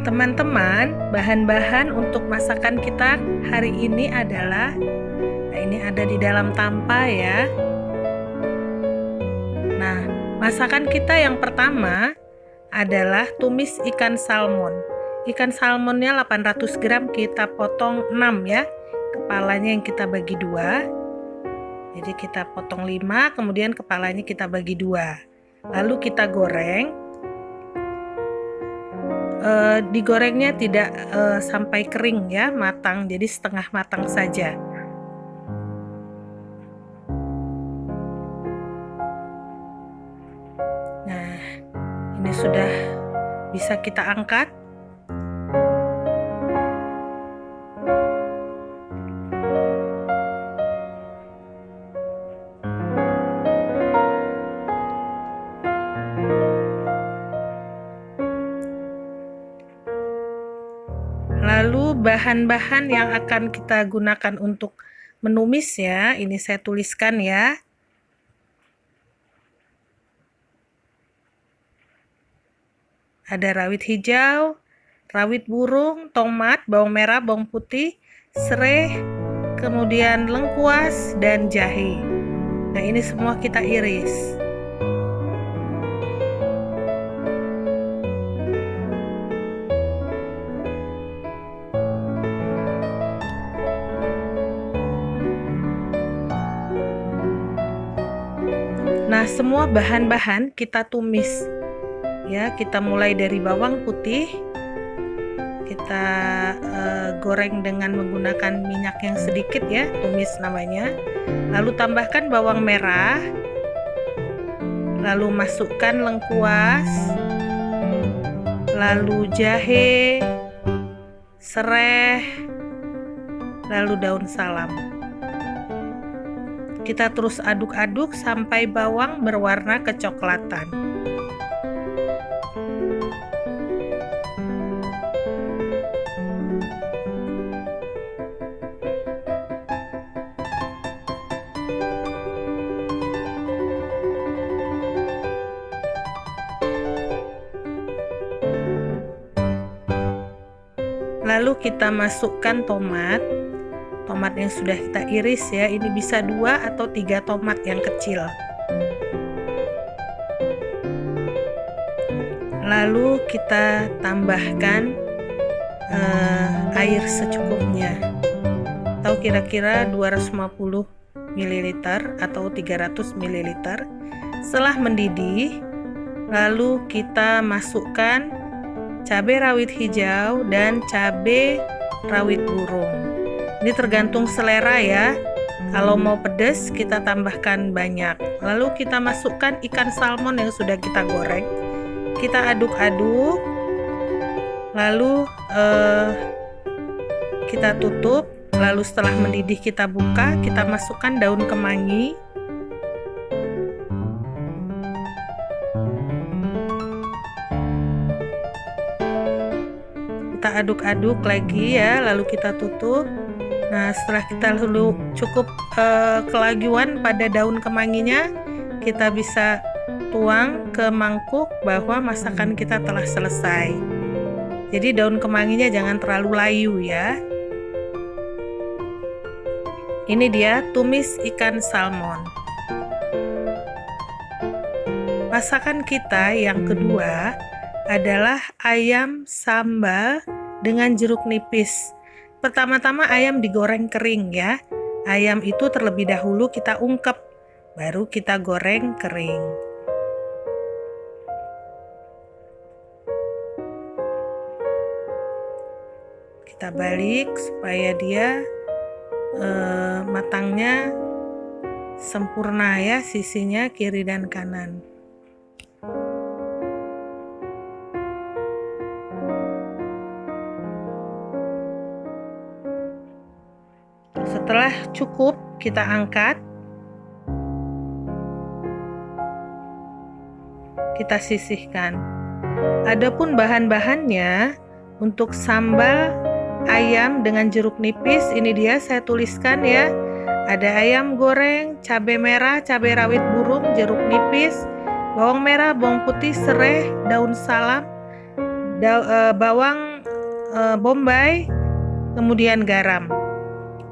Teman-teman, bahan-bahan untuk masakan kita hari ini adalah, ini ada di dalam tampa ya. Nah, masakan kita yang pertama adalah tumis ikan salmon. Ikan salmonnya 800 gram kita potong 6 ya. Kepalanya yang kita bagi 2. Jadi kita potong 5, kemudian kepalanya kita bagi 2. Lalu kita goreng. Digorengnya tidak sampai kering ya, matang, jadi setengah matang saja. Nah, ini sudah bisa kita angkat. Lalu bahan-bahan yang akan kita gunakan untuk menumis ya, ini saya tuliskan ya. Ada rawit hijau, rawit burung, tomat, bawang merah, bawang putih, serai, kemudian lengkuas, dan jahe. Nah, ini semua kita iris. Nah, semua bahan-bahan kita tumis ya. Kita mulai dari bawang putih, kita goreng dengan menggunakan minyak yang sedikit ya, tumis namanya. Lalu tambahkan bawang merah, lalu masukkan lengkuas, lalu jahe, serai, lalu daun salam. Kita terus aduk-aduk sampai bawang berwarna kecoklatan. Lalu kita masukkan tomat yang sudah kita iris ya. Ini bisa 2 atau 3 tomat yang kecil. Lalu kita tambahkan air secukupnya, atau kira-kira 250 ml atau 300 ml. Setelah mendidih, lalu kita masukkan cabai rawit hijau dan cabai rawit burung. Ini tergantung selera ya. Kalau mau pedas kita tambahkan banyak. Lalu kita masukkan ikan salmon yang sudah kita goreng. Kita aduk-aduk. Lalu kita tutup. Lalu setelah mendidih kita buka. Kita masukkan daun kemangi. Kita aduk-aduk lagi ya. Lalu kita tutup. Nah, setelah kita lalu cukup kelajuan pada daun kemanginya, kita bisa tuang ke mangkuk bahwa masakan kita telah selesai. Jadi daun kemanginya jangan terlalu layu ya. Ini dia tumis ikan salmon. Masakan kita yang kedua adalah ayam sambal dengan jeruk nipis. Pertama-tama ayam digoreng kering ya. Ayam itu terlebih dahulu kita ungkep, baru kita goreng kering. Kita balik supaya dia matangnya sempurna ya, sisinya kiri dan kanan. Setelah cukup, kita angkat. Kita sisihkan. Adapun bahan-bahannya untuk sambal ayam dengan jeruk nipis, ini dia saya tuliskan ya. Ada ayam goreng, cabai merah, cabai rawit burung, jeruk nipis, bawang merah, bawang putih, serai, daun salam, bawang bombay, kemudian garam.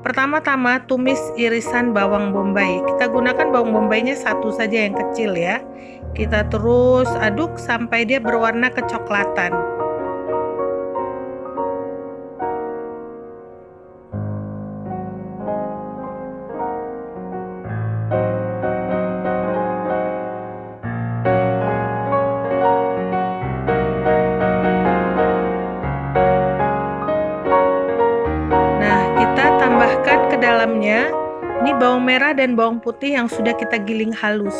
Pertama-tama tumis irisan bawang bombay. Kita gunakan bawang bombaynya satu saja yang kecil ya. Kita terus aduk sampai dia berwarna kecoklatan. Tambahkan ke dalamnya ini bawang merah dan bawang putih yang sudah kita giling halus.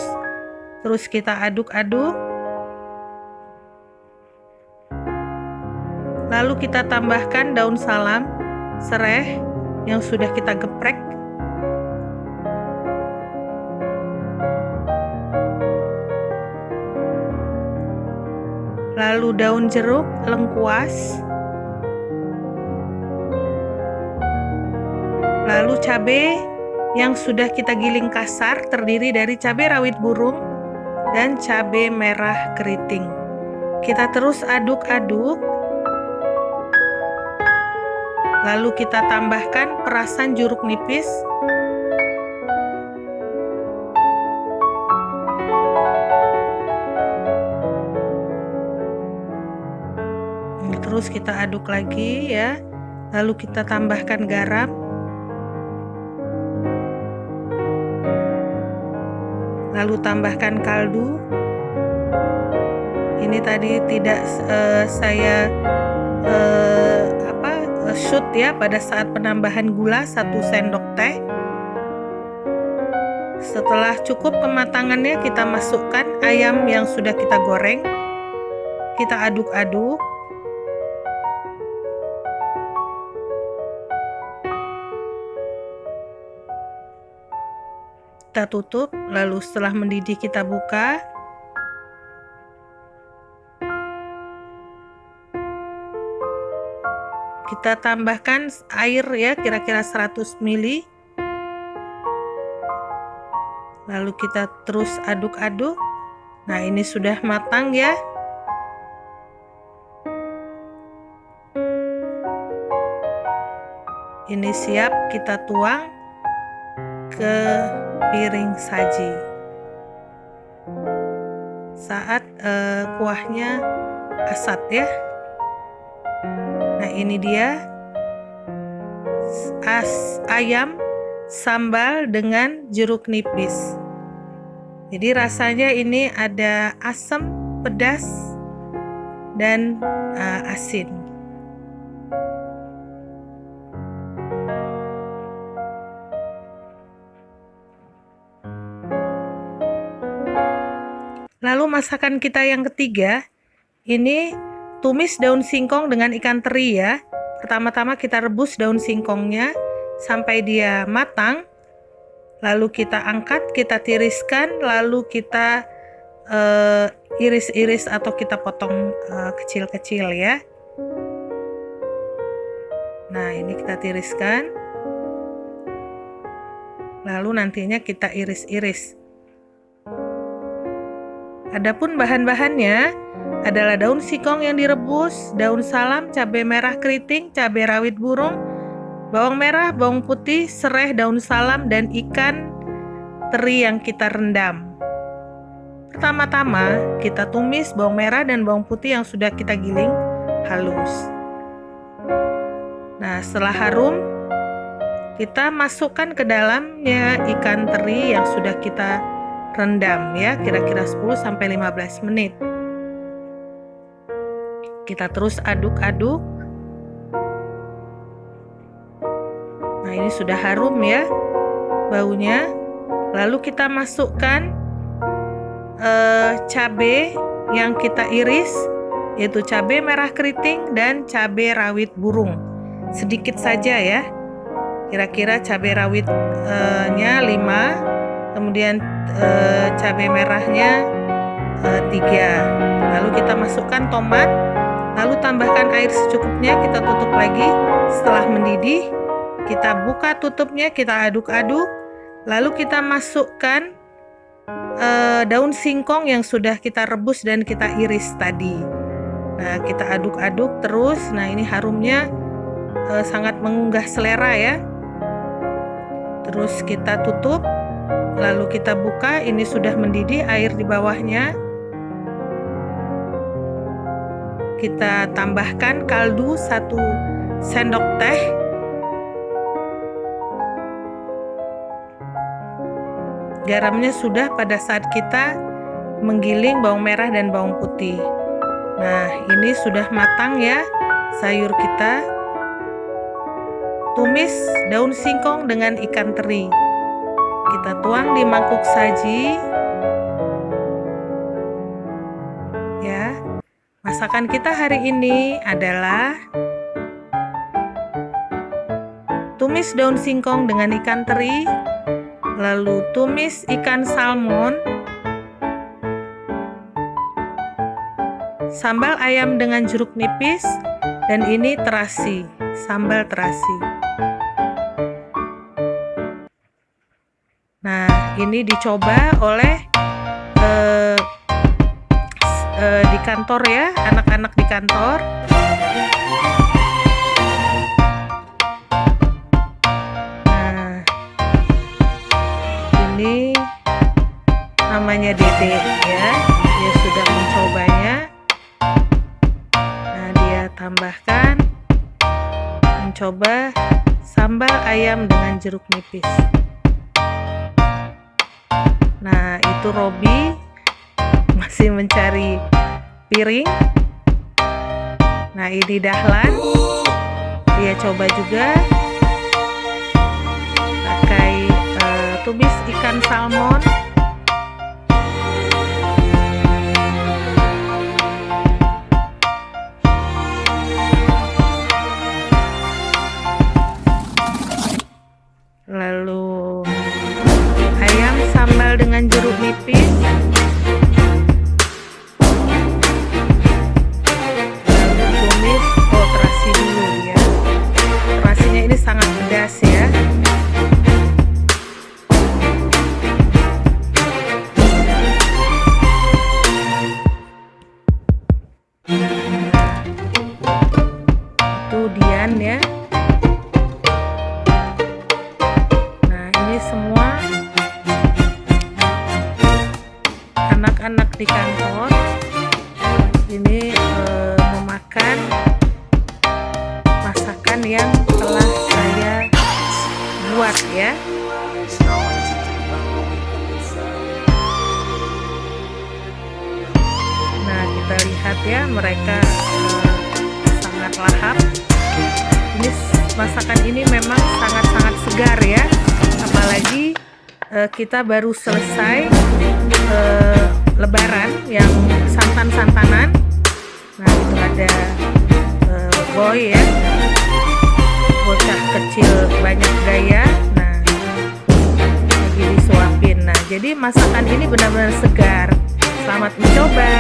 Terus kita aduk-aduk. Lalu kita tambahkan daun salam, serai yang sudah kita geprek. Lalu daun jeruk, lengkuas. Lalu cabai yang sudah kita giling kasar terdiri dari cabai rawit burung dan cabai merah keriting. Kita terus aduk-aduk. Lalu kita tambahkan perasan jeruk nipis. Terus kita aduk lagi ya. Lalu kita tambahkan garam. Lalu tambahkan kaldu. Ini tadi tidak saya shoot ya pada saat penambahan gula 1 sendok teh. Setelah cukup kematangannya, kita masukkan ayam yang sudah kita goreng. Kita aduk-aduk. Kita tutup, lalu setelah mendidih kita buka. Kita tambahkan air ya, kira-kira 100 ml. Lalu kita terus aduk-aduk. Nah, ini sudah matang ya. Ini siap kita tuang ke piring saji. Saat kuahnya asat ya. Nah, ini dia ayam sambal dengan jeruk nipis. Jadi rasanya ini ada asam, pedas, dan asin. Lalu masakan kita yang ketiga, ini tumis daun singkong dengan ikan teri ya. Pertama-tama kita rebus daun singkongnya sampai dia matang. Lalu kita angkat, kita tiriskan, lalu kita iris-iris atau kita potong kecil-kecil ya. Nah, ini kita tiriskan. Lalu nantinya kita iris-iris. Adapun bahan-bahannya adalah daun singkong yang direbus, daun salam, cabai merah keriting, cabai rawit burung, bawang merah, bawang putih, serai, daun salam, dan ikan teri yang kita rendam. Pertama-tama kita tumis bawang merah dan bawang putih yang sudah kita giling halus. Nah, setelah harum, kita masukkan ke dalamnya ikan teri yang sudah kita rendam ya, kira-kira 10-15 menit. Kita terus aduk-aduk. Nah, ini sudah harum ya baunya. Lalu kita masukkan cabai yang kita iris, yaitu cabai merah keriting dan cabai rawit burung. Sedikit saja ya. Kira-kira cabai rawitnya 5, kemudian cabai merahnya 3. Lalu kita masukkan tomat, lalu tambahkan air secukupnya, kita tutup lagi. Setelah mendidih, kita buka tutupnya, kita aduk-aduk, lalu kita masukkan daun singkong yang sudah kita rebus dan kita iris tadi. Nah, kita aduk-aduk terus. Nah, ini harumnya sangat menggugah selera ya. Terus kita tutup, lalu kita buka. Ini sudah mendidih air di bawahnya. Kita tambahkan kaldu 1 sendok teh. Garamnya sudah pada saat kita menggiling bawang merah dan bawang putih. Nah, ini sudah matang ya sayur kita. Tumis daun singkong dengan ikan teri. Kita tuang di mangkuk saji. Ya. Masakan kita hari ini adalah tumis daun singkong dengan ikan teri, lalu tumis ikan salmon, sambal ayam dengan jeruk nipis, dan ini terasi, sambal terasi. Nah, ini dicoba oleh di kantor ya, anak-anak di kantor. Nah, ini namanya Dede ya, dia sudah mencobanya. Nah, dia tambahkan mencoba sambal ayam dengan jeruk nipis. Nah, itu Robi masih mencari piring. Nah, ini Dahlan, dia coba juga pakai tumis ikan salmon. Lalu ayam sambal dengan jeruk nipis. Sangat pedas ya. Itu Dian ya. Nah, ini semua anak-anak di kantor ini memakan masakan yang telah saya buat ya. Nah, kita lihat ya, mereka sangat lahap. Ini masakan ini memang sangat-sangat segar ya, apalagi kita baru selesai lebaran yang santan-santanan. Nah, itu ada boy ya, bocah kecil banyak gaya. Nah, lagi disuapin. Nah, jadi masakan ini benar-benar segar. Selamat mencoba.